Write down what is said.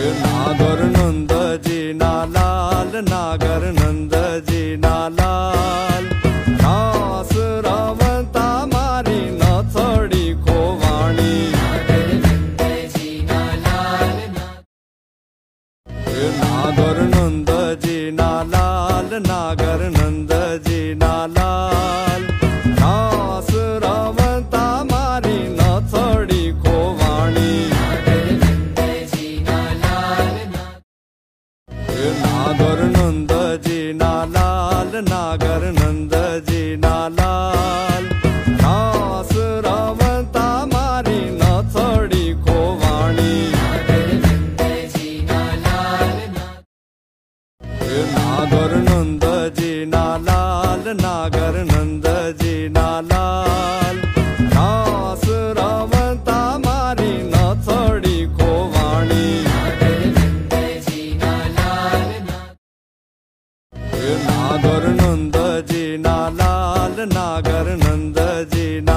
नागर नंदजी ना लाल, नागर नंदजी ना लाल, दास रवंता मारी नथड़ी खोवाणी। नागर नंदजी ना लाल, नागर नंदजी ना लाल, दास रवंता मारी नथड़ी खोवाणी। नागर नंदजी ना लाल, नागर नंदजी ना लाल, दास रवंता मारी नथड़ी खोवाणी। नागर नंदजी ना लाल, नागर नंदजी ना लाल, दास रवंता मारी नथड़ी खोवाणी। नागर नंदजी ना लाल, नागर नंदजी ना